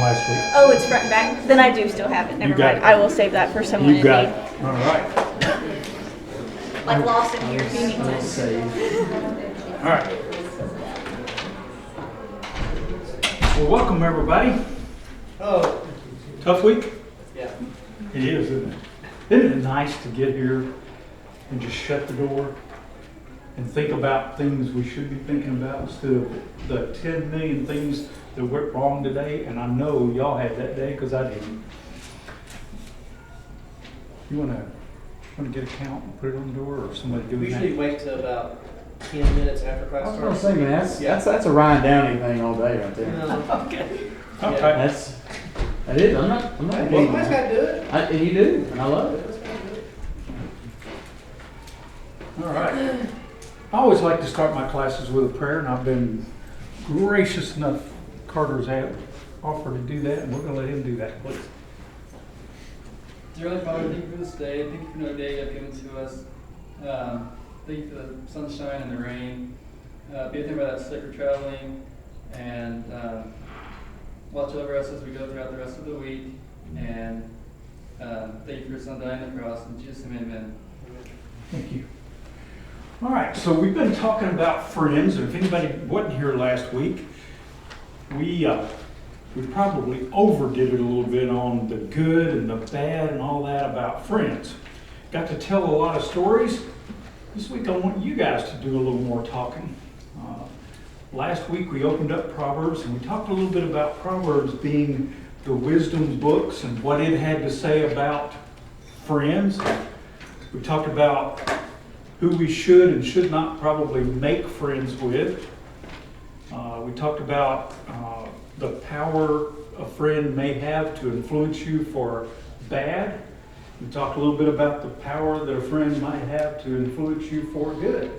last week? Oh, it's front and back? Then I do still have it. Never got mind. it. I will save that for someone You in got need. it. All right. Like Lawson here, he needs it. All right. Well, welcome everybody. Oh, Tough week? yeah. It is, isn't it? Isn't it nice to get here and just shut the door and think about things we should be thinking about instead of the 10 million things that went wrong today? And I know y'all had that day because I didn't. You want to get a count and put it on the door, or somebody We doing that? usually wait till about 10 minutes after I class was gonna starts. say, man, that's a Ryan Downey thing all day right there. Okay. Yeah. That is. I'm not. Hey, hating somebody's on got to do it. And you do, and I love it. All right. I always like to start my classes with a prayer, and I've been gracious enough, Carter's offered to do that, and we're going to let him do that, please. Dear Heavenly Father, thank you for this day. Thank you for another day you have given to us. Thank you for the sunshine and the rain. Be with them by that sick or traveling, and watch over us as we go throughout the rest of the week. And thank you for your son dying on the cross. In Jesus' name, amen. Thank you. All right, so we've been talking about friends, and if anybody wasn't here last week, we probably overdid it a little bit on the good and the bad and all that about friends. Got to tell a lot of stories. This week I want you guys to do a little more talking. Last week we opened up Proverbs, and we talked a little bit about Proverbs being the wisdom books and what it had to say about friends. We talked about who we should and should not probably make friends with. We talked about the power a friend may have to influence you for bad. We talked a little bit about the power that a friend might have to influence you for good.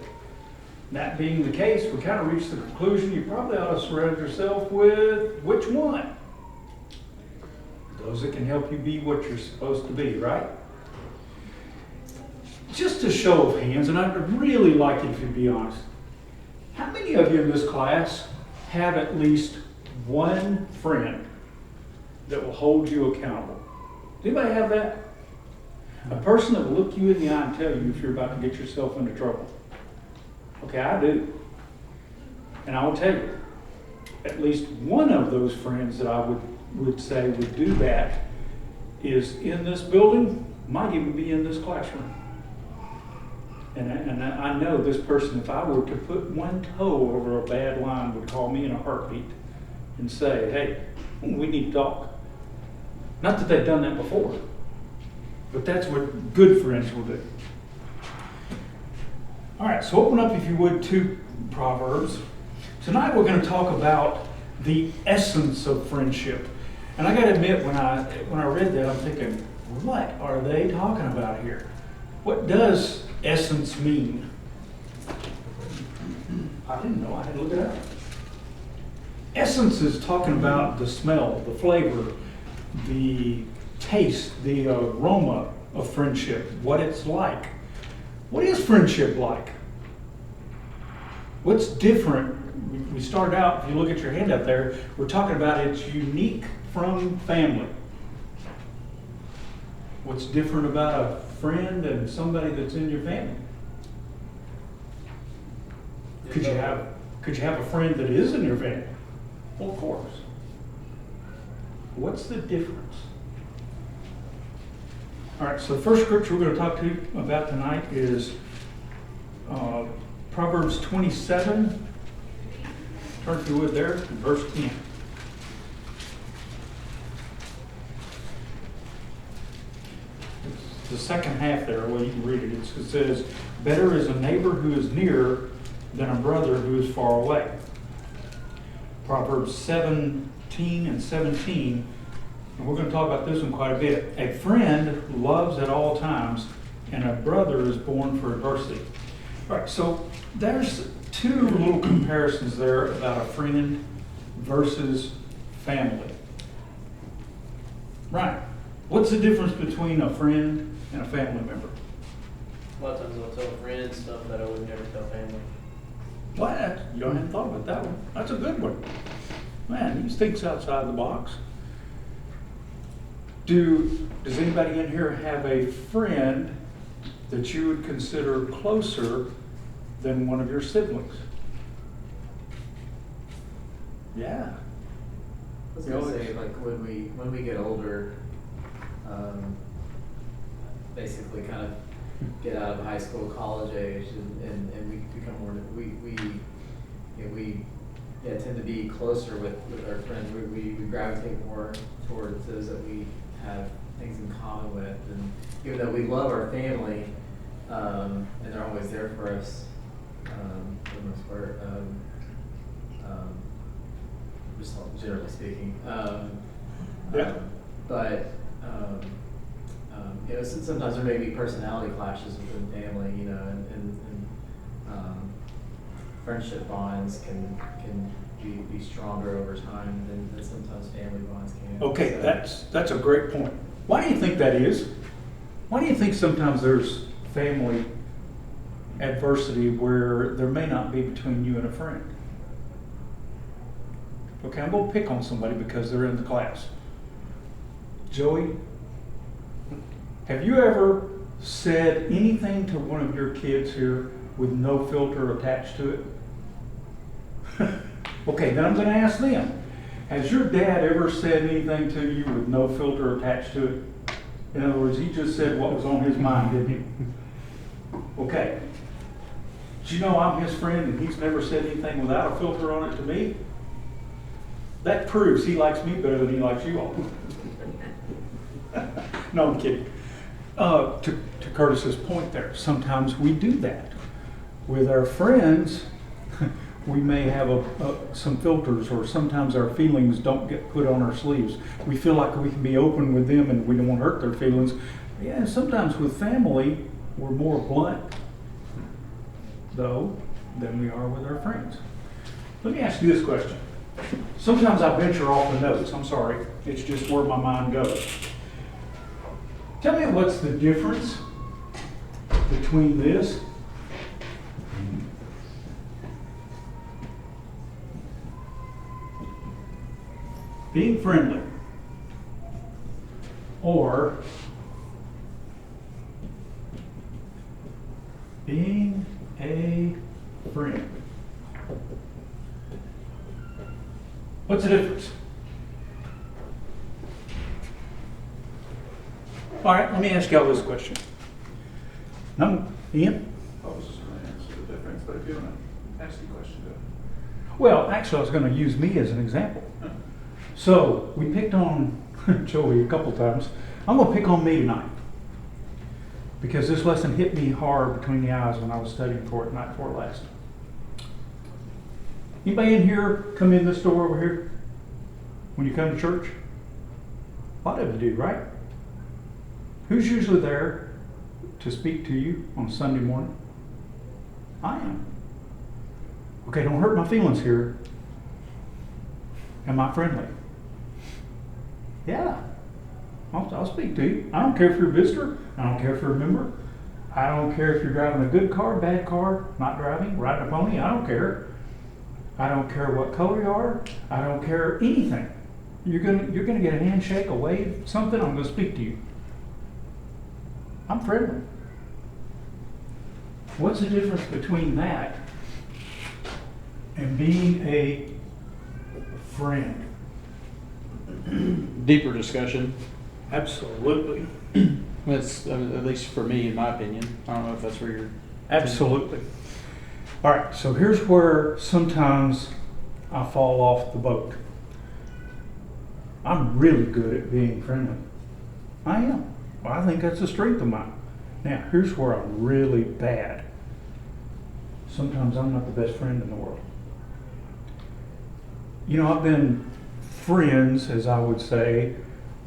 That being the case, we kind of reached the conclusion you probably ought to surround yourself with which one? Those that can help you be what you're supposed to be, right? Just a show of hands, and I'd really like it if you'd be honest. How many of you in this class have at least one friend that will hold you accountable? Does anybody have that? A person that will look you in the eye and tell you if you're about to get yourself into trouble. Okay, I do. And I will tell you, at least one of those friends that I would say would do that is in this building, might even be in this classroom. And I know this person, if I were to put one toe over a bad line, would call me in a heartbeat and say, hey, we need to talk. Not that they've done that before, but that's what good friends will do. All right, so open up, if you would, to Proverbs. Tonight we're going to talk about the essence of friendship. And I got to admit, when I read that, I'm thinking, what are they talking about here? What does essence mean? I didn't know. I had to look it up. Essence is talking about the smell, the flavor, the taste, the aroma of friendship, what it's like. What is friendship like? What's different? We started out, if you look at your hand up there, we're talking about it's unique from family. What's different about a friend and somebody that's in your family? Could you have a friend that is in your family? Well, of course. What's the difference? All right, so the first scripture we're going to talk to you about tonight is Proverbs 27. Turn if you would there, verse 10. It's the second half there, well, you can read it. It says, better is a neighbor who is near than a brother who is far away. Proverbs 17 and 17, and we're going to talk about this one quite a bit. A friend loves at all times, and a brother is born for adversity. All right, so there's two little comparisons there about a friend versus family. Right. What's the difference between a friend and a family member? A lot of times I'll tell friends stuff that I would never tell family. What? You don't have thought about that one. That's a good one. Man, he thinks outside the box. Does anybody in here have a friend that you would consider closer than one of your siblings? Yeah. I was gonna say, like, when we get older, basically kind of get out of high school, college age, and we become more, we tend to be closer with our friends. We gravitate more towards those that we have things in common with, and even though we love our family, and they're always there for us, for the most part, just generally speaking. Yeah. But you know, sometimes there may be personality clashes within family, you know, and friendship bonds can be stronger over time than sometimes family bonds can. Okay, So- that's a great point. Why do you think that is? Why do you think sometimes there's family adversity where there may not be between you and a friend? Okay, I'm gonna pick on somebody because they're in the class. Joey, have you ever said anything to one of your kids here with no filter attached to it? Okay, then I'm gonna ask them. Has your dad ever said anything to you with no filter attached to it? In other words, he just said what was on his mind, didn't he? Okay. Do you know I'm his friend and he's never said anything without a filter on it to me? That proves he likes me better than he likes you all. No, I'm kidding. To Curtis's point there, sometimes we do that. With our friends, we may have some filters, or sometimes our feelings don't get put on our sleeves. We feel like we can be open with them and we don't want to hurt their feelings. Yeah, sometimes with family, we're more blunt, though, than we are with our friends. Let me ask you this question. Sometimes I venture off the notes. I'm sorry. It's just where my mind goes. Tell me what's the difference between this being friendly or being a friend. What's the difference? All right, let me ask y'all this question. No, Ian? I was just going to answer the difference, but if you want to ask the question, go. Well, actually, I was going to use me as an example. So we picked on Joey a couple times. I'm going to pick on me tonight because this lesson hit me hard between the eyes when I was studying for it night before last. Anybody in here come in this door over here when you come to church? A lot of you do, right? Who's usually there to speak to you on Sunday morning? I am. Okay, don't hurt my feelings here. Am I friendly? Yeah. I'll speak to you. I don't care if you're a visitor. I don't care if you're a member. I don't care if you're driving a good car, bad car, not driving, riding a pony. I don't care. I don't care what color you are. I don't care anything. You're gonna get a handshake, a wave, something. I'm gonna speak to you. I'm friendly. What's the difference between that and being a friend? Deeper discussion. Absolutely. That's, at least for me, in my opinion. I don't know if that's where you're. Absolutely. All right, so here's where sometimes I fall off the boat. I'm really good at being friendly. I am. Well, I think that's a strength of mine. Now, here's where I'm really bad. Sometimes I'm not the best friend in the world. You know, I've been friends, as I would say,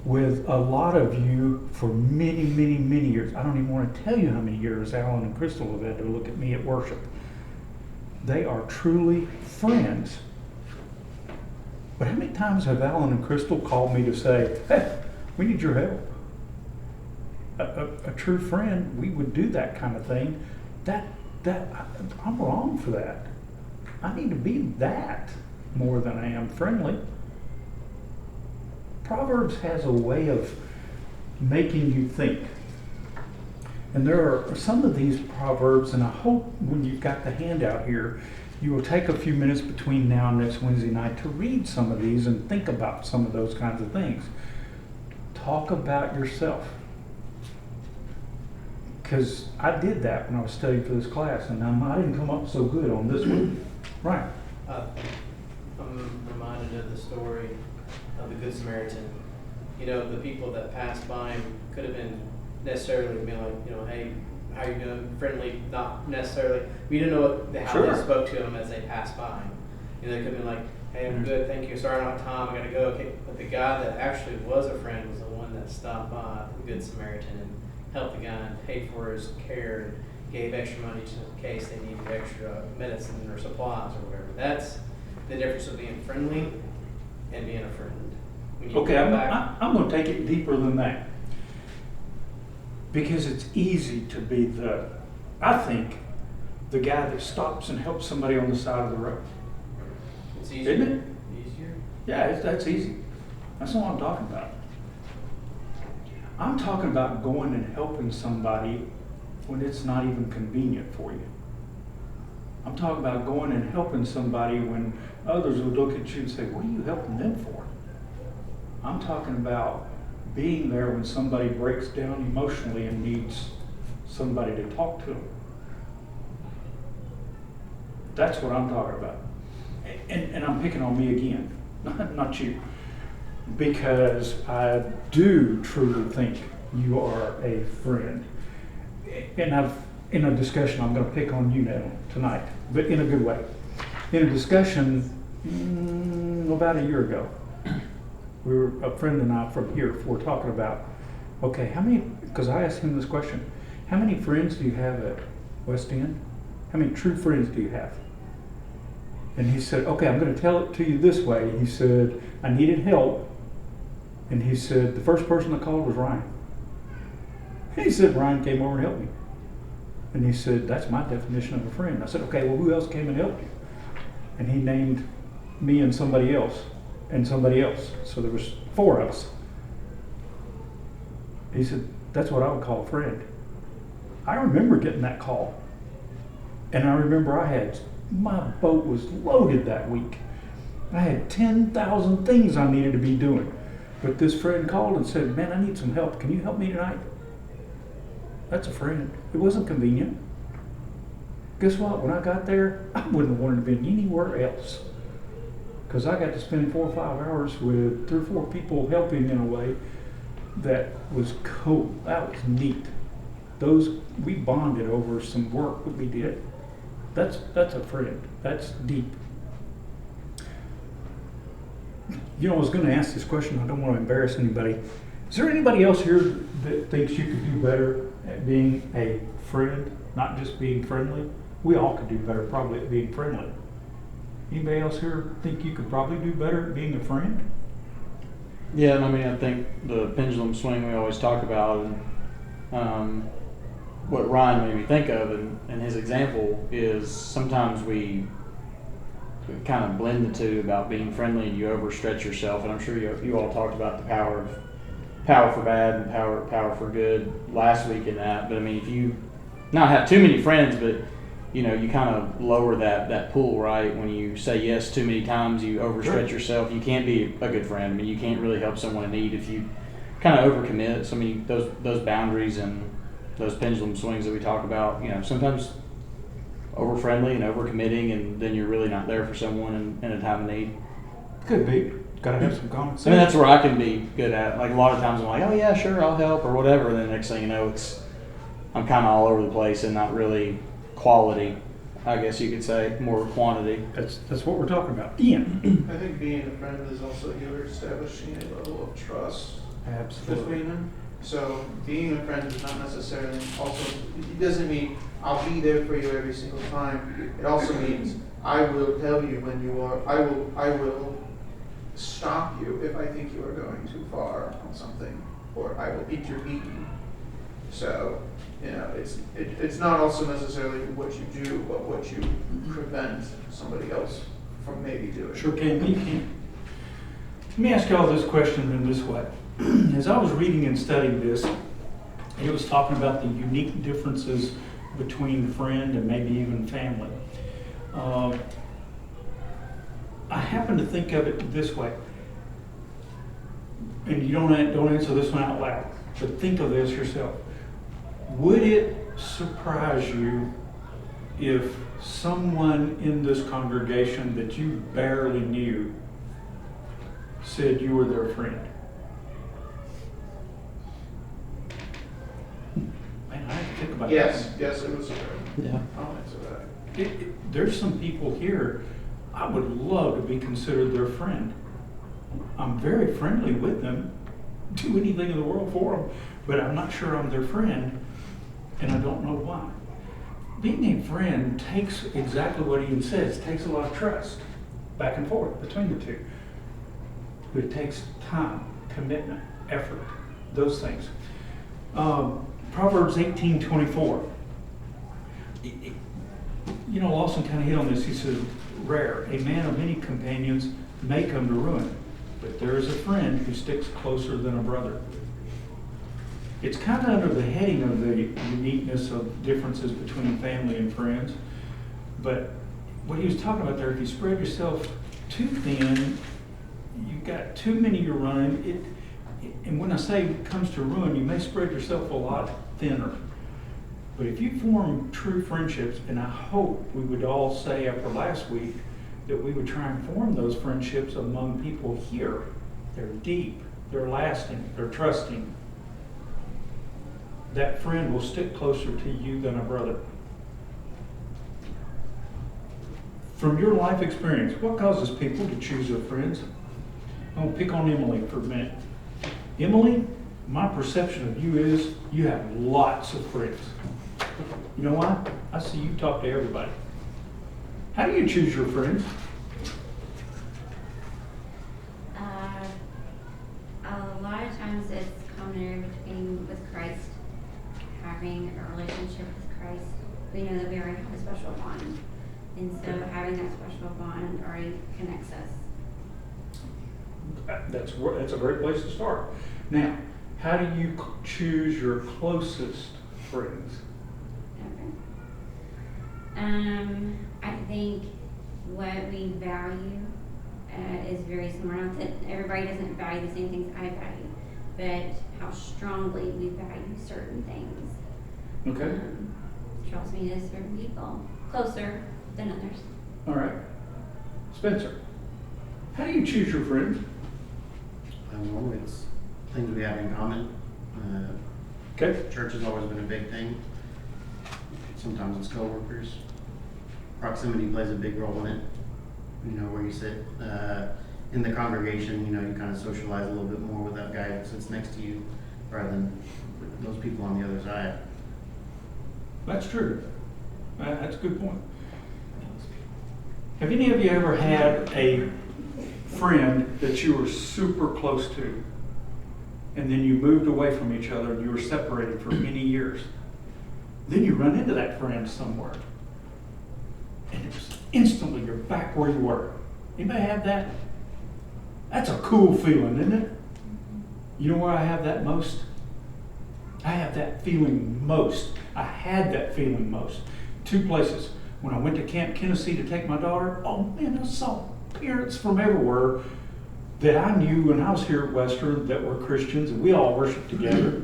with a lot of you for many, many, many years. I don't even want to tell you how many years Alan and Crystal have had to look at me at worship. They are truly friends. But how many times have Alan and Crystal called me to say, hey, we need your help? A true friend, we would do that kind of thing. I'm wrong for that. I need to be that more than I am friendly. Proverbs has a way of making you think. And there are some of these proverbs, and I hope when you've got the handout here, you will take a few minutes between now and next Wednesday night to read some of these and think about some of those kinds of things. Talk about yourself. Because I did that when I was studying for this class, and I didn't come up so good on this one. Right. I'm reminded of the story of the Good Samaritan. You know, the people that passed by him could have been necessarily being like, you know, hey, how you doing? Friendly, not necessarily. We didn't know how Sure. they spoke to him as they passed by him. You know, they could have been like, hey, I'm good, thank you. Sorry, I don't have time. I gotta go. Okay. But the guy that actually was a friend was the one that stopped by, the Good Samaritan, and helped the guy and paid for his care and gave extra money just in case they needed extra medicine or supplies or whatever. That's the difference of being friendly and being a friend. When you Okay, go I'm back, going to take it deeper than that. Because it's easy to be I think, the guy that stops and helps somebody on the side of the road. it's easier. Isn't it? Easier. Yeah, that's easy. That's not what I'm talking about. I'm talking about going and helping somebody when it's not even convenient for you. I'm talking about going and helping somebody when others would look at you and say, what are you helping them for? I'm talking about being there when somebody breaks down emotionally and needs somebody to talk to them. That's what I'm talking about. And I'm picking on me again, not you. Because I do truly think you are a friend. And in a discussion, I'm going to pick on you now tonight, but in a good way. In a discussion about a year ago, a friend and I from here were talking about, okay, because I asked him this question, how many friends do you have at West End? How many true friends do you have? And he said, okay, I'm going to tell it to you this way. He said, I needed help. And he said, the first person I called was Ryan. He said, Ryan came over and helped me. And he said, that's my definition of a friend. I said, okay, well, who else came and helped you? And he named me and somebody else. So there was 4 of us. He said, that's what I would call a friend. I remember getting that call. And I remember my boat was loaded that week. I had 10,000 things I needed to be doing. But this friend called and said, man, I need some help. Can you help me tonight? That's a friend. It wasn't convenient. Guess what? When I got there, I wouldn't have wanted to be anywhere else. Because I got to spend 4 or 5 hours with 3 or 4 people helping in a way that was cool. That was neat. We bonded over some work that we did. That's a friend. That's deep. You know, I was going to ask this question. I don't want to embarrass anybody. Is there anybody else here that thinks you could do better at being a friend, not just being friendly? We all could do better probably at being friendly. Anybody else here think you could probably do better at being a friend? Yeah, and I mean, I think the pendulum swing we always talk about, and what Ryan made me think of, and his example is sometimes we kind of blend the two about being friendly and you overstretch yourself. And I'm sure you all talked about the power for bad and power for good last week in that. But I mean, if you not have too many friends, but you know, you kind of lower that pool, right? When you say yes too many times, you overstretch yourself. You can't be a good friend. I mean, you can't really help someone in need if you kind of overcommit. So I mean, those boundaries and those pendulum swings that we talk about, you know, sometimes over friendly and over committing, and then you're really not there for someone in a time of need. Could be. Got to have some common sense. I mean, that's where I can be good at. Like a lot of times I'm like, oh yeah, sure, I'll help or whatever. And then the next thing you know, I'm kind of all over the place and not really quality, I guess you could say, more quantity. That's what we're talking about. Ian. I think being a friend is also you're establishing a level of trust between them. So being a friend is not necessarily it doesn't mean I'll be there for you every single time. It also means I will tell you when you are, I will stop you if I think you are going too far on something, or I will intervene. So, you know, it's not also necessarily what you do, but what you prevent somebody else from maybe doing. Sure can be. Let me ask y'all this question in this way. As I was reading and studying this, it was talking about the unique differences between friend and maybe even family. I happen to think of it this way, and you don't answer this one out loud, but think of this yourself. Would it surprise you if someone in this congregation that you barely knew said you were their friend? Man, I have to think about that. Yes, it was. Yeah. I'll answer that. There's some people here, I would love to be considered their friend. I'm very friendly with them, do anything in the world for them, but I'm not sure I'm their friend, and I don't know why. Being a friend takes exactly what Ian says, takes a lot of trust back and forth between the two. But it takes time, commitment, effort, those things. Proverbs 18:24. You know, Lawson kind of hit on this. He says, rare, a man of many companions may come to ruin, but there is a friend who sticks closer than a brother. It's kind of under the heading of the uniqueness of differences between family and friends. But what he was talking about there, if you spread yourself too thin, you've got too many you're running. And when I say it comes to ruin, you may spread yourself a lot thinner. But if you form true friendships, and I hope we would all say after last week that we would try and form those friendships among people here. They're deep, they're lasting, they're trusting. That friend will stick closer to you than a brother. From your life experience, what causes people to choose their friends? I'm going to pick on Emily for a minute. Emily, my perception of you is you have lots of friends. You know why? I see you talk to everybody. How do you choose your friends? A lot of times it's common between with Christ, having a relationship with Christ. We know that we already have a special bond. And so having that special bond already connects us. That's a great place to start. Now, how do you choose your closest friends? Okay. I think what we value is very similar. Not that everybody doesn't value the same things I value, but how strongly we value certain things. Okay. Draws me to certain people closer than others. All right. Spencer, how do you choose your friends? Well, it's things we have in common. Okay. Church has always been a big thing. Sometimes it's coworkers. Proximity plays a big role in it. You know, where you sit in the congregation, you know, you kind of socialize a little bit more with that guy that sits next to you rather than those people on the other side. That's true. That's a good point. Have any of you ever had a friend that you were super close to, and then you moved away from each other and you were separated for many years? Then you run into that friend somewhere, and it's instantly you're back where you were. Anybody have that? That's a cool feeling, isn't it? You know where I have that most? I have that feeling most. I had that feeling most. Two places. When I went to Camp Tennessee to take my daughter, oh man, I saw parents from everywhere that I knew when I was here at Western that were Christians, and we all worshiped together.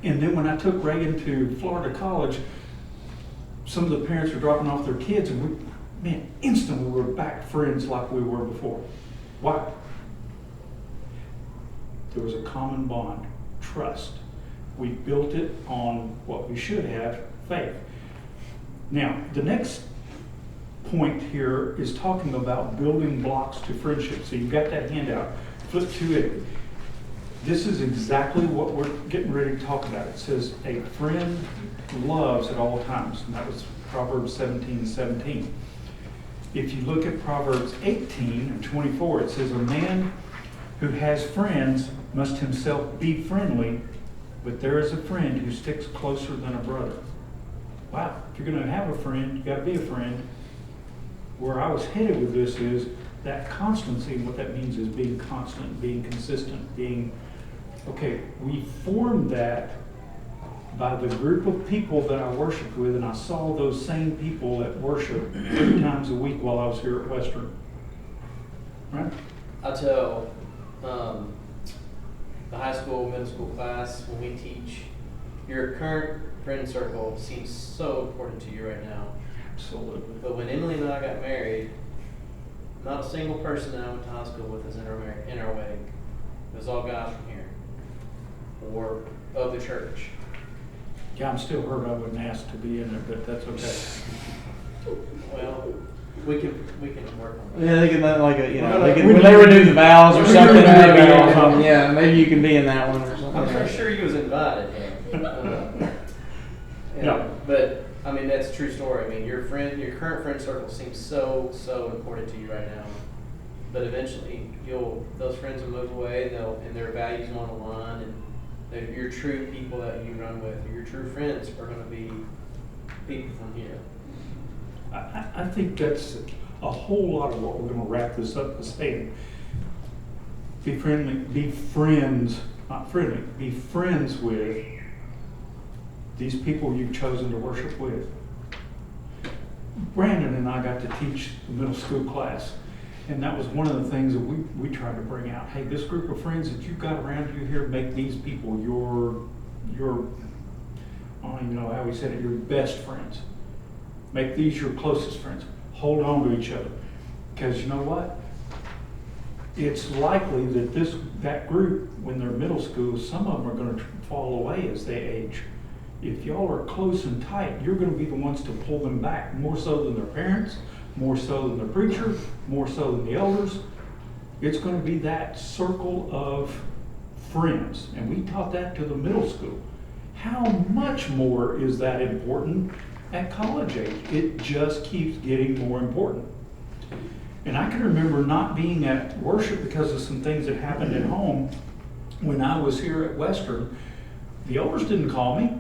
And then when I took Reagan to Florida College, some of the parents were dropping off their kids, and instantly we were back friends like we were before. Why? There was a common bond, trust. We built it on what we should have, faith. Now, the next point here is talking about building blocks to friendship. So you've got that handout. Flip to it. This is exactly what we're getting ready to talk about. It says, a friend loves at all times. And that was Proverbs 17:17. If you look at Proverbs 18:24, it says, a man who has friends must himself be friendly, but there is a friend who sticks closer than a brother. Wow, if you're going to have a friend, you got to be a friend. Where I was headed with this is, that constancy, and what that means is being constant, being consistent, being, okay, we formed that by the group of people that I worshiped with, and I saw those same people at worship 3 times a week while I was here at Western. Right? I tell the high school, middle school class when we teach, your current friend circle seems so important to you right now. Absolutely. But when Emily and I got married, not a single person that I went to high school with is in our wedding. It was all guys from here or of the church. Yeah, I'm still hurt I wasn't asked to be in it, but that's okay. Well, we can work on that. Yeah, they can like a, Well, they can, we when they can- renew the vows or we something. can renew the Maybe, vows. yeah, maybe you can be in that one or something. I'm pretty sure you was invited. Yeah. But I mean, that's a true story. I mean, your current friend circle seems so important to you right now. But eventually, those friends will move away. And their values won't align, and your true people that you run with, or your true friends, are going to be people from here. I think that's a whole lot of what we're going to wrap this up with saying. Be friendly, be friends, not friendly, be friends with these people you've chosen to worship with. Brandon and I got to teach the middle school class, and that was one of the things that we tried to bring out. Hey, this group of friends that you've got around you here, make these people your I don't even know how we said it, your best friends. Make these your closest friends. Hold on to each other. Because you know what? It's likely that that group, when they're middle school, some of them are going to fall away as they age. If y'all are close and tight, you're going to be the ones to pull them back, more so than their parents, more so than the preacher, more so than the elders. It's going to be that circle of friends. And we taught that to the middle school. How much more is that important at college age? It just keeps getting more important. And I can remember not being at worship because of some things that happened at home when I was here at Western. The elders didn't call me.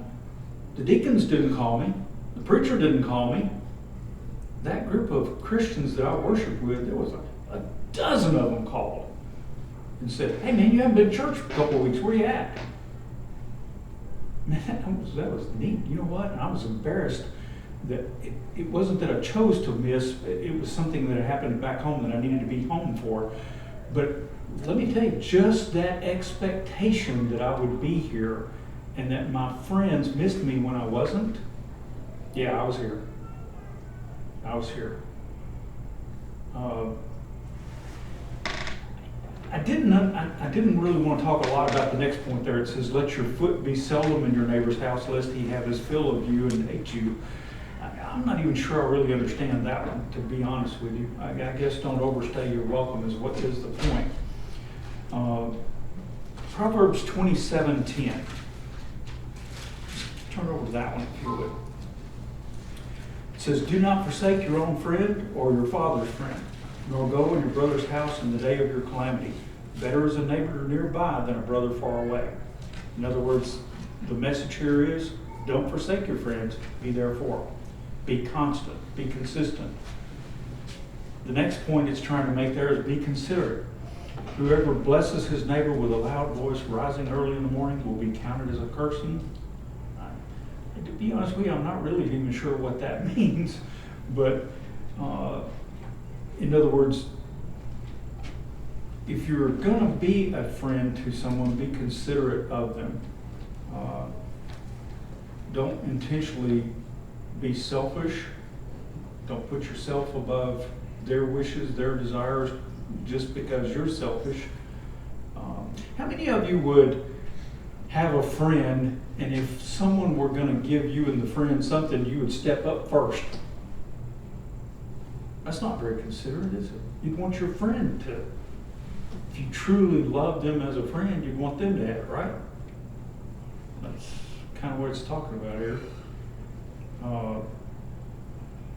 The deacons didn't call me. The preacher didn't call me. That group of Christians that I worshiped with, there was a dozen of them called and said, hey man, you haven't been to church for a couple of weeks. Where you at? Man, that was neat. You know what? And I was embarrassed that it wasn't that I chose to miss. It was something that had happened back home that I needed to be home for. But let me tell you, just that expectation that I would be here and that my friends missed me when I wasn't, yeah, I was here. I was here. I didn't really want to talk a lot about the next point there. It says, let your foot be seldom in your neighbor's house, lest he have his fill of you and hate you. I'm not even sure I really understand that one, to be honest with you. I guess don't overstay your welcome is what is the point. Proverbs 27:10. Turn over to that one if you would. It says, do not forsake your own friend or your father's friend, nor go in your brother's house in the day of your calamity. Better is a neighbor nearby than a brother far away. In other words, the message here is, don't forsake your friends, be there for them. Be constant, be consistent. The next point it's trying to make there is be considerate. Whoever blesses his neighbor with a loud voice rising early in the morning will be counted as a cursing. To be honest with you, I'm not really even sure what that means, but in other words, if you're going to be a friend to someone, be considerate of them. Don't intentionally be selfish. Don't put yourself above their wishes, their desires, just because you're selfish. How many of you would have a friend, and if someone were going to give you and the friend something, you would step up first? That's not very considerate, is it? You'd want your friend to. If you truly love them as a friend, you'd want them to have it, right? That's kind of what it's talking about here.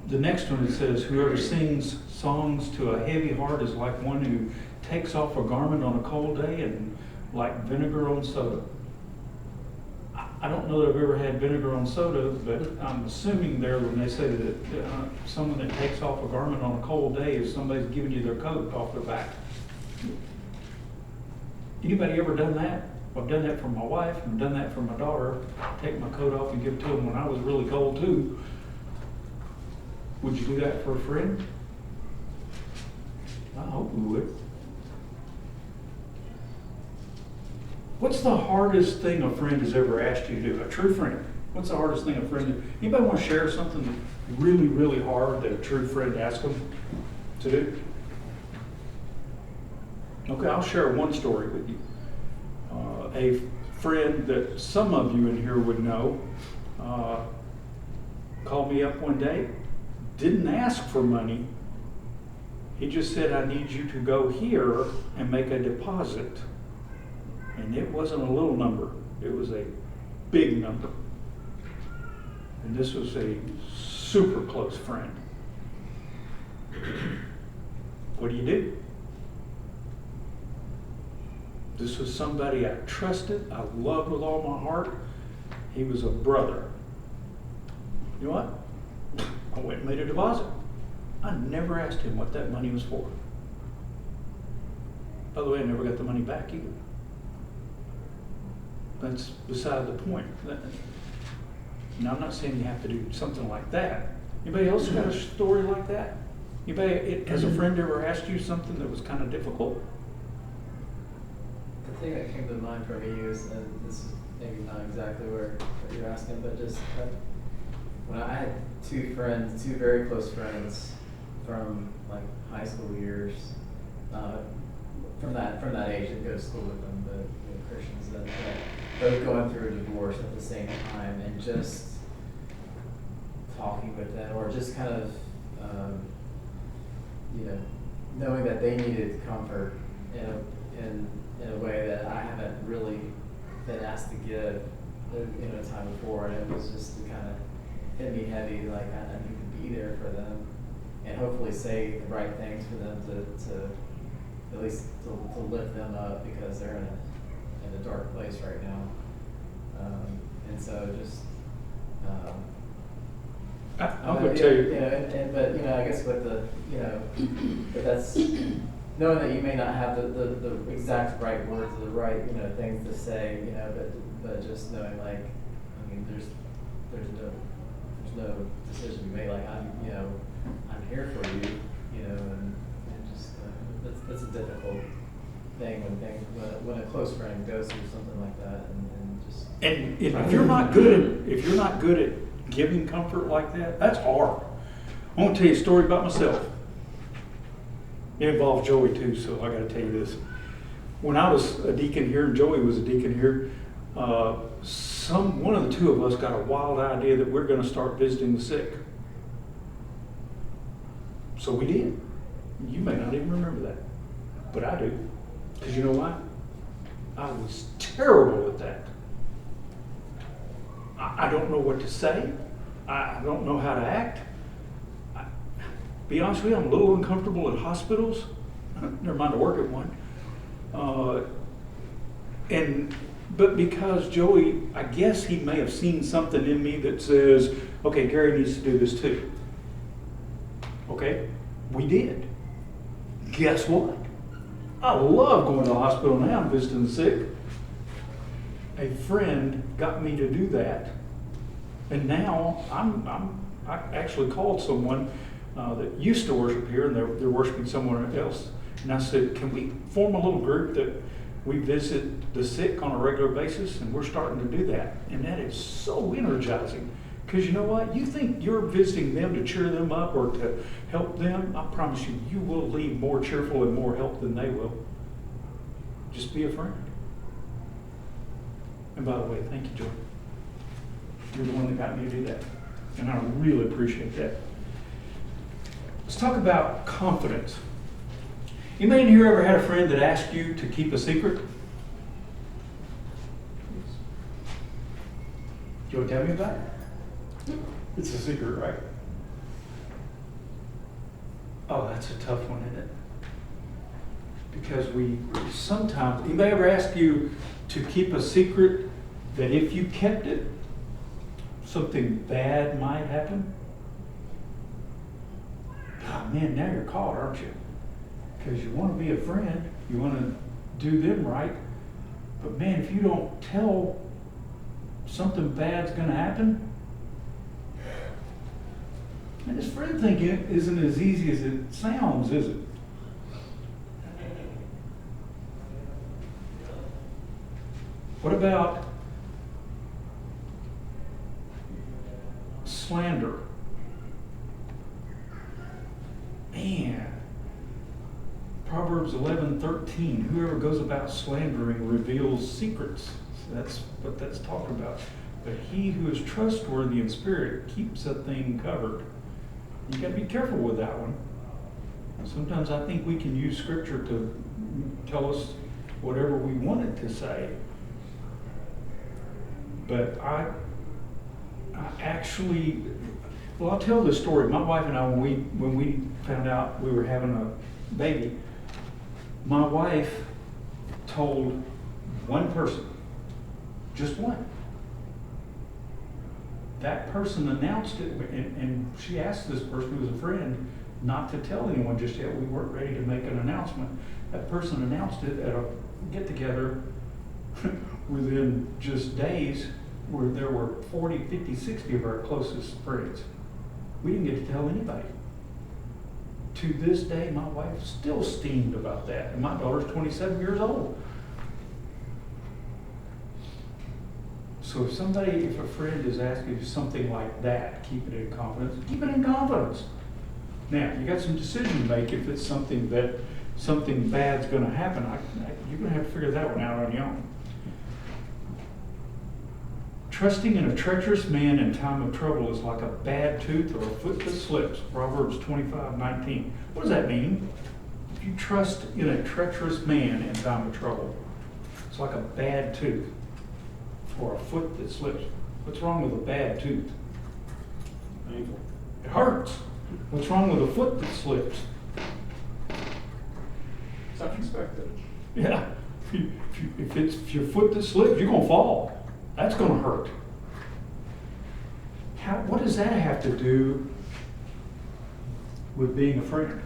The next one, it says, whoever sings songs to a heavy heart is like one who takes off a garment on a cold day and like vinegar on soda. I don't know that I've ever had vinegar on soda, but I'm assuming there when they say that someone that takes off a garment on a cold day is somebody's giving you their coat off their back. Anybody ever done that? I've done that for my wife, I've done that for my daughter, take my coat off and give it to them when I was really cold too. Would you do that for a friend? I hope we would. What's the hardest thing a friend has ever asked you to do? A true friend. What's the hardest thing a friend? Anybody want to share something really, really hard that a true friend asked them to do? Okay, I'll share one story with you. A friend that some of you in here would know called me up one day, didn't ask for money. He just said, I need you to go here and make a deposit. And it wasn't a little number, it was a big number. And this was a super close friend. What do? This was somebody I trusted, I loved with all my heart. He was a brother. You know what? I went and made a deposit. I never asked him what that money was for. By the way, I never got the money back either. That's beside the point. Now, I'm not saying you have to do something like that. Anybody else got a story like that? Anybody, has a friend ever asked you something that was kind of difficult? The thing that came to mind for me is, and this is maybe not exactly what you're asking, but just when I had two very close friends from like high school years, from that age that go to school with them, but Christians that both going through a divorce at the same time, and just talking with them, or just kind of knowing that they needed comfort in a way that I haven't really been asked to give time before, and it was just to kind of hit me heavy, like I need to be there for them and hopefully say the right things for them to at least to lift them up, because they're in a dark place right now. And so just I'm going to tell you. But I guess with the but that's knowing that you may not have the exact right words or the right things to say, but just knowing, like, I mean, there's no decision to be made, like I'm here for you, and just that's a difficult thing when a close friend goes through something like that, and just. And if you're not good at giving comfort like that, that's hard. I want to tell you a story about myself. It involved Joey too, so I got to tell you this. When I was a deacon here and Joey was a deacon here, one of the two of us got a wild idea that we're going to start visiting the sick. So we did. You may not even remember that, but I do. Because you know why? I was terrible at that. I don't know what to say. I don't know how to act. Be honest with you, I'm a little uncomfortable at hospitals. Never mind to work at one. But because Joey, I guess he may have seen something in me that says, okay, Gary needs to do this too. Okay, we did. Guess what? I love going to the hospital now and visiting the sick. A friend got me to do that, and now I actually called someone that used to worship here, and they're worshiping somewhere else. And I said, can we form a little group that we visit the sick on a regular basis? And we're starting to do that. And that is so energizing. Because you know what? You think you're visiting them to cheer them up or to help them, I promise you, you will leave more cheerful and more help than they will. Just be a friend. And by the way, thank you, Joy. You're the one that got me to do that. And I really appreciate that. Let's talk about confidence. Anybody in here ever had a friend that asked you to keep a secret? You want to tell me about it? It's a secret, right? Oh, that's a tough one, isn't it? Because we sometimes, anybody ever ask you to keep a secret that if you kept it, something bad might happen. Oh man, now you're caught, aren't you? Because you want to be a friend, you want to do them right, but man, if you don't tell something bad's going to happen, and this friend thing isn't as easy as it sounds, is it? What about slander? Man, Proverbs 11:13. Whoever goes about slandering reveals secrets. So that's what that's talking about. But he who is trustworthy in spirit keeps a thing covered. You got to be careful with that one. Sometimes I think we can use scripture to tell us whatever we want it to say. But I actually, well, I'll tell this story. My wife and I, when we found out we were having a baby, my wife told one person, just one. That person announced it, and she asked this person who was a friend not to tell anyone just yet. We weren't ready to make an announcement. That person announced it at a get-together within just days, where there were 40, 50, 60 of our closest friends. We didn't get to tell anybody. To this day, my wife still steamed about that, and my daughter's 27 years old. So if a friend is asking you something like that, keep it in confidence. Keep it in confidence. Now, you got some decision to make if it's something bad's going to happen. You're going to have to figure that one out on your own. Trusting in a treacherous man in time of trouble is like a bad tooth or a foot that slips. Proverbs 25:19. What does that mean? If you trust in a treacherous man in time of trouble, it's like a bad tooth or a foot that slips. What's wrong with a bad tooth? Painful. It hurts. What's wrong with a foot that slips? It's unexpected. Yeah. If your foot that slips, you're going to fall. That's going to hurt. What does that have to do with being a friend?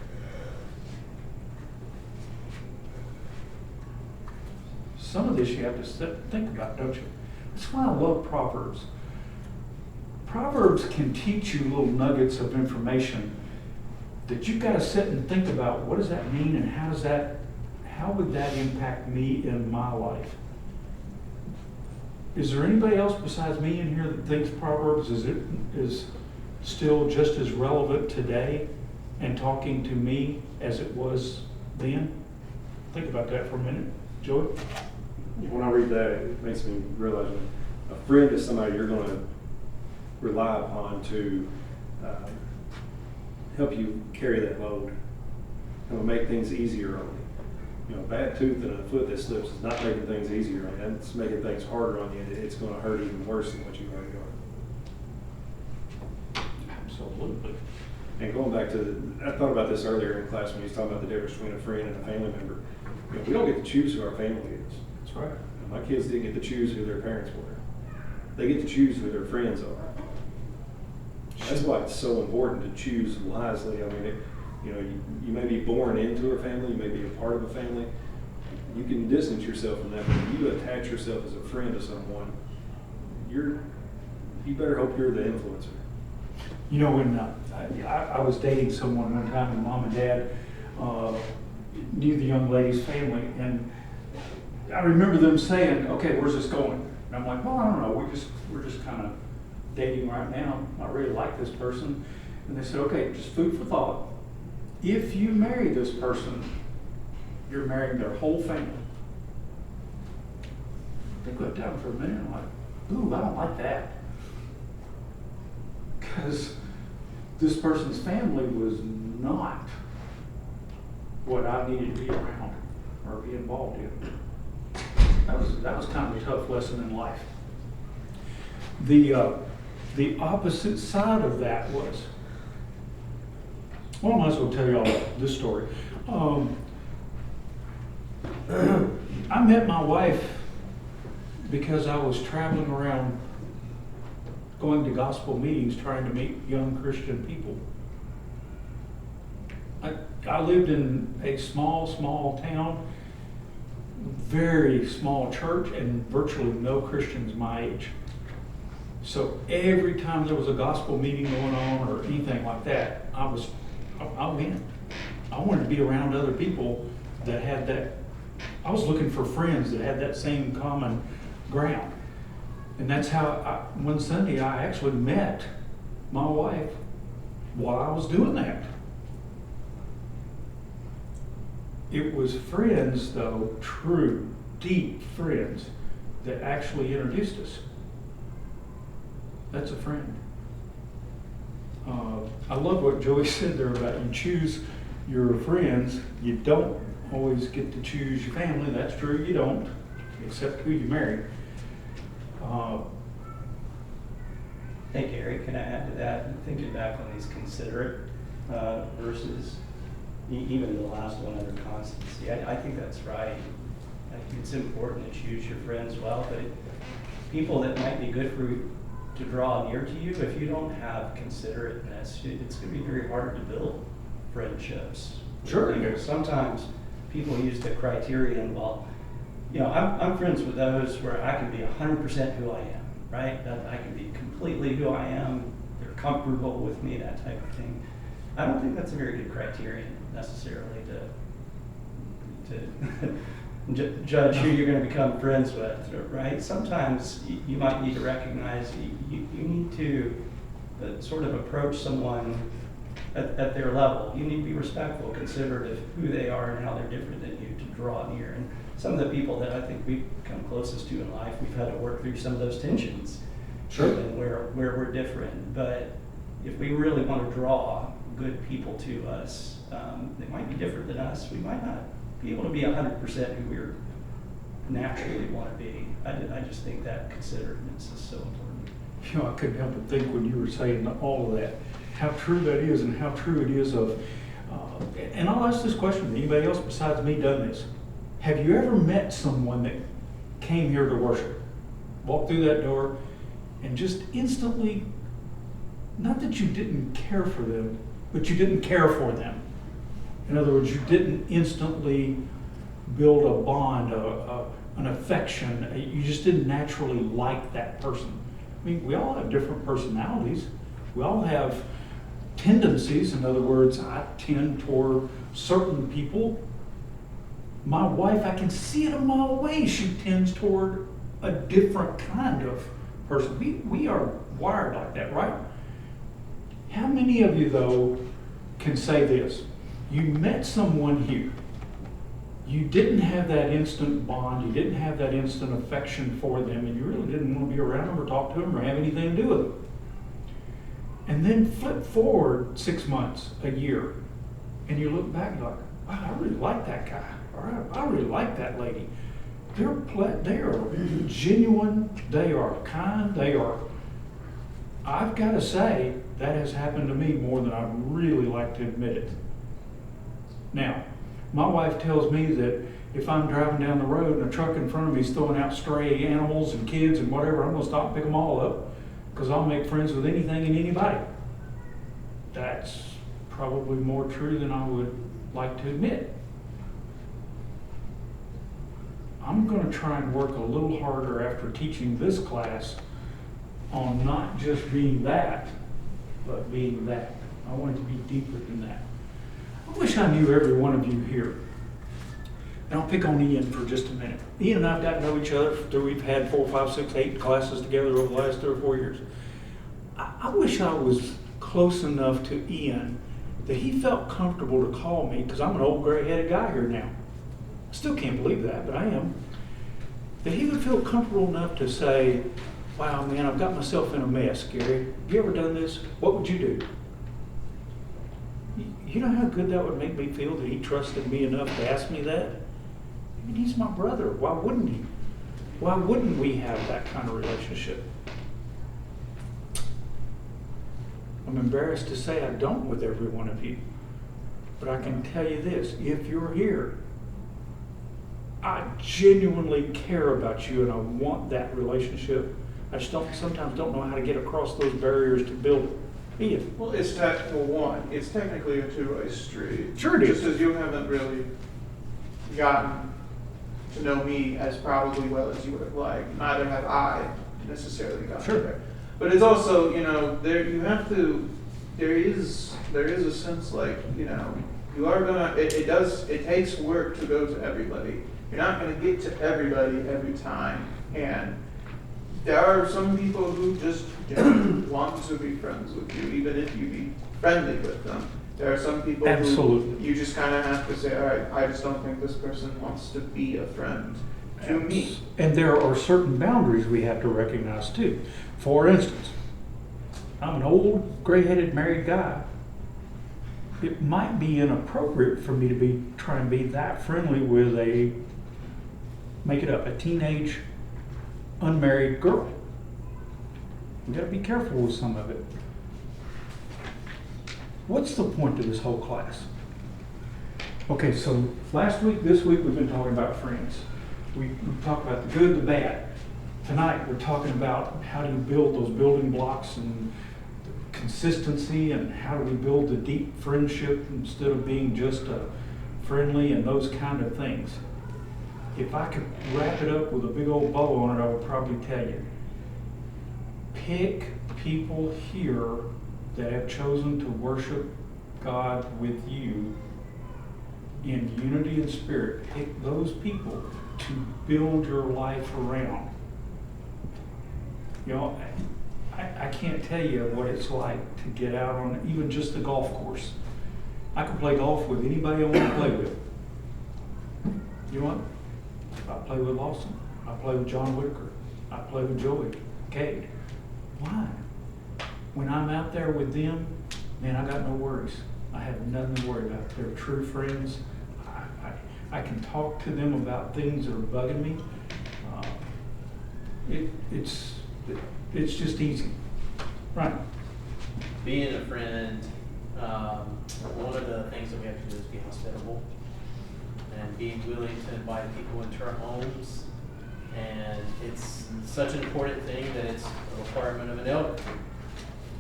Some of this you have to think about, don't you? That's why I love Proverbs. Proverbs can teach you little nuggets of information that you've got to sit and think about. What does that mean, and how would that impact me in my life? Is there anybody else besides me in here that thinks Proverbs is still just as relevant today and talking to me as it was then? Think about that for a minute. Joey? When I read that, it makes me realize a friend is somebody you're going to rely upon to help you carry that load. It will make things easier on you. You know, a bad tooth and a foot that slips is not making things easier on you. It's making things harder on you. It's going to hurt even worse than what you've already got. Absolutely. And going back to, I thought about this earlier in class when he was talking about the difference between a friend and a family member. You know, we don't get to choose who our family is. That's right. My kids didn't get to choose who their parents were. They get to choose who their friends are. That's why it's so important to choose wisely. I mean, you may be born into a family, you may be a part of a family. You can distance yourself from that, but if you attach yourself as a friend to someone, you better hope you're the influencer. You know, when I was dating someone one time, and mom and dad knew the young lady's family, and I remember them saying, "Okay, where's this going?" And I'm like, "Well, I don't know. We're just kind of dating right now. I really like this person." And they said, "Okay, just food for thought. If you marry this person, you're marrying their whole family." They looked down for a minute and I'm like, "Ooh, I don't like that." Because this person's family was not what I needed to be around or be involved in. That was kind of a tough lesson in life. The opposite side of that was, well, I might as well tell you all this story. I met my wife because I was traveling around going to gospel meetings trying to meet young Christian people. I lived in a small town, very small church, and virtually no Christians my age. So every time there was a gospel meeting going on or anything like that, I went. I wanted to be around other people that had that. I was looking for friends that had that same common ground. And that's how one Sunday I actually met my wife while I was doing that. It was friends, though, true, deep friends, that actually introduced us. That's a friend. I love what Joey said there about you choose your friends. You don't always get to choose your family. That's true, you don't, except who you marry. Hey Gary, can I add to that? Thinking back on these considerate verses, even the last one under constancy, I think that's right. I think it's important to choose your friends well, but people that might be good for you to draw near to you, if you don't have considerateness, it's going to be very hard to build friendships. Sure. You know, sometimes people use the criterion, well, you know, I'm friends with those where I can be 100% who I am, right? That I can be completely who I am. They're comfortable with me, that type of thing. I don't think that's a very good criterion necessarily to judge who you're going to become friends with, right? Sometimes you might need to recognize you need to sort of approach someone at their level. You need to be respectful, considerate of who they are and how they're different than you to draw near. And some of the people that I think we've come closest to in life, we've had to work through some of those tensions. Sure. And where we're different. But if we really want to draw good people to us, they might be different than us. We might not be able to be 100% who we naturally want to be. I just think that considerateness is so important. You know, I couldn't help but think when you were saying all of that, how true that is and how true it is of, and I'll ask this question, anybody else besides me done this? Have you ever met someone that came here to worship, walked through that door, and just instantly, not that you didn't care for them, but you didn't care for them? In other words, you didn't instantly build a bond, an affection. You just didn't naturally like that person. I mean, we all have different personalities. We all have tendencies. In other words, I tend toward certain people. My wife, I can see it a mile away. She tends toward a different kind of person. We are wired like that, right? How many of you, though, can say this? You met someone here. You didn't have that instant bond. You didn't have that instant affection for them, and you really didn't want to be around them or talk to them or have anything to do with them. And then flip forward 6 months, a year, and you look back like, wow, I really like that guy, or I really like that lady. They are genuine. They are kind. I've got to say, that has happened to me more than I'd really like to admit it. Now, my wife tells me that if I'm driving down the road and a truck in front of me is throwing out stray animals and kids and whatever, I'm going to stop and pick them all up because I'll make friends with anything and anybody. That's probably more true than I would like to admit. I'm going to try and work a little harder after teaching this class on not just being that, but being that. I want it to be deeper than that. I wish I knew every one of you here. And I'll pick on Ian for just a minute. Ian and I have gotten to know each other through, we've had 4, 5, 6, 8 classes together over the last 3 or 4 years. I wish I was close enough to Ian that he felt comfortable to call me, because I'm an old gray-headed guy here now. I still can't believe that, but I am. That he would feel comfortable enough to say, wow, man, I've got myself in a mess, Gary. Have you ever done this? What would you do? You know how good that would make me feel that he trusted me enough to ask me that? I mean, he's my brother. Why wouldn't he? Why wouldn't we have that kind of relationship? I'm embarrassed to say I don't with every one of you. But I can tell you this, if you're here I genuinely care about you and I want that relationship. I just sometimes don't know how to get across those barriers to build it. Ian? Well, it's it's technically a two-way street. Sure it is. Just as you haven't really gotten to know me as probably well as you would have liked, neither have I necessarily gotten Sure. there. But it's also, there is a sense like, you are gonna, it takes work to go to everybody. You're not gonna get to everybody every time. And there are some people who just don't want to be friends with you, even if you be friendly with them. There are some people who Absolutely. you just kind of have to say, all right, I just don't think this person wants to be a friend to me. And there are certain boundaries we have to recognize too. For instance, I'm an old, gray-headed married guy. It might be inappropriate for me to try and be that friendly with a teenage, unmarried girl. We gotta be careful with some of it. What's the point of this whole class? Okay, so this week, we've been talking about friends. We talked about the good, the bad. Tonight, we're talking about how do you build those building blocks and consistency, and how do we build the deep friendship instead of being just friendly and those kind of things. If I could wrap it up with a big old bow on it, I would probably tell you, pick people here that have chosen to worship God with you in unity and spirit. Pick those people to build your life around. I can't tell you what it's like to get out on even just the golf course. I can play golf with anybody I want to play with. You know what? I play with Lawson. I play with John Whitaker. I play with Joey Cade. Why? When I'm out there with them, man, I got no worries. I have nothing to worry about. They're true friends. I can talk to them about things that are bugging me. It's just easy. Right. Being a friend, one of the things that we have to do is be hospitable and be willing to invite people into our homes. And it's such an important thing that it's a requirement of an elder.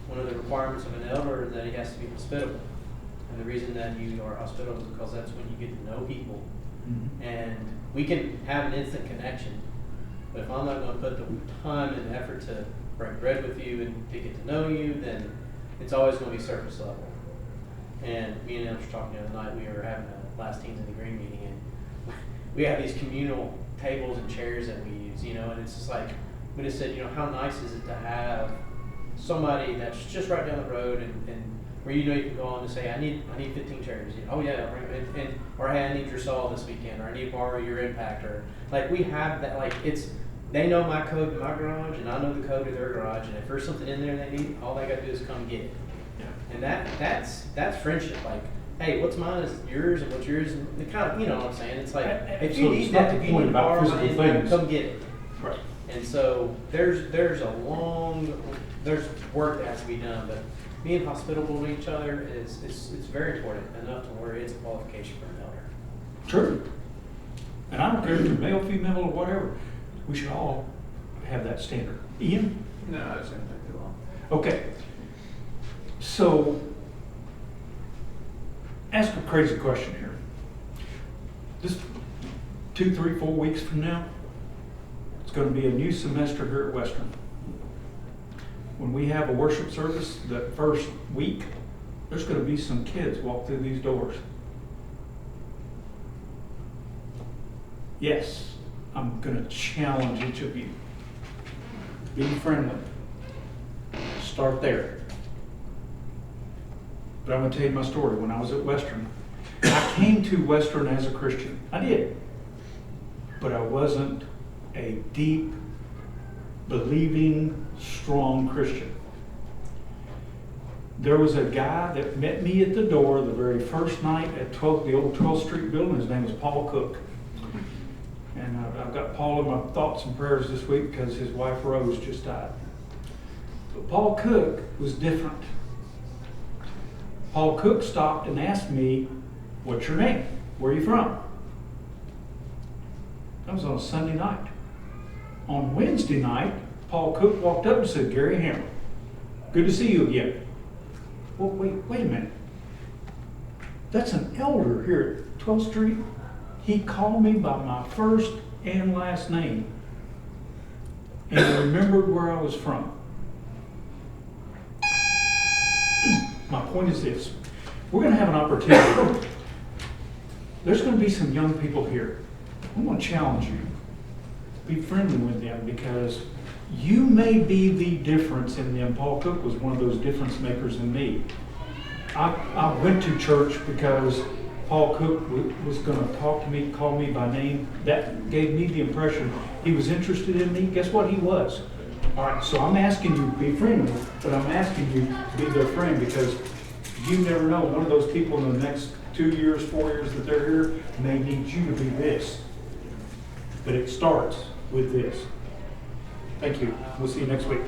One of the requirements of an elder is that he has to be hospitable. And the reason that you are hospitable is because that's when you get to know people. Mm-hmm. And we can have an instant connection, but if I'm not going to put the time and effort to break bread with you and to get to know you, then it's always going to be surface level. And me and him were talking the other night. We were having a last teens in the green meeting, and we have these communal tables and chairs that we use, and it's just like we just said, how nice is it to have somebody that's just right down the road and where you can go on and say, I need 15 chairs. Oh yeah, or hey, I need your saw this weekend, or I need to borrow your impactor. Like we have that. Like they know my code in my garage, and I know the code in their garage. And if there's something in there they need, all they got to do is come get it. Yeah. And that's friendship. Like, hey, what's mine is yours, and what's yours, and the kind of, you know what I'm saying? It's like if you So need it's not that, the if you point need to about borrow my physical impactor, things. come get it. Right. And so there's work that has to be done, but being hospitable to each other is very important, enough to where it's a qualification for an elder. True. And I don't care if you're male, female, or whatever. We should all have that standard. Ian? No, I was going to take too long. Okay. So, ask a crazy question here. This 2, 3, 4 weeks from now, it's going to be a new semester here at Western. When we have a worship service that first week, there's going to be some kids walk through these doors. Yes, I'm going to challenge each of you. Be friendly. Start there. But I'm going to tell you my story. When I was at Western, I came to Western as a Christian. I did. But I wasn't a deep, believing, strong Christian. There was a guy that met me at the door the very first night at the old 12th Street building. His name was Paul Cook. And I've got Paul in my thoughts and prayers this week because his wife Rose just died. But Paul Cook was different. Paul Cook stopped and asked me, "What's your name? Where are you from?" That was on a Sunday night. On Wednesday night, Paul Cook walked up and said, Gary Hammer, good to see you again. Well, wait a minute. That's an elder here at 12th Street. He called me by my first and last name and remembered where I was from. My point is this. We're going to have an opportunity. There's going to be some young people here. I'm going to challenge you. Be friendly with them because you may be the difference in them. Paul Cook was one of those difference makers in me. I went to church because Paul Cook was going to talk to me, call me by name. That gave me the impression he was interested in me. Guess what? He was. All right, so I'm asking you to be friendly, but I'm asking you to be their friend because you never know. One of those people in the next 2 years, 4 years that they're here may need you to be this. But it starts with this. Thank you. We'll see you next week.